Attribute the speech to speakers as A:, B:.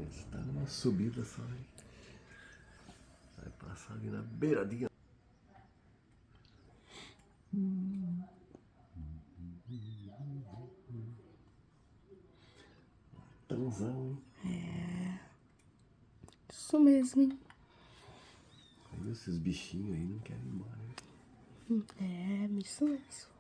A: Esse tá numa subida só, hein? Vai passar ali na beiradinha. Tanzão, hein?
B: Isso mesmo, hein?
A: Aí esses bichinhos aí não querem ir embora, hein?
B: Isso mesmo.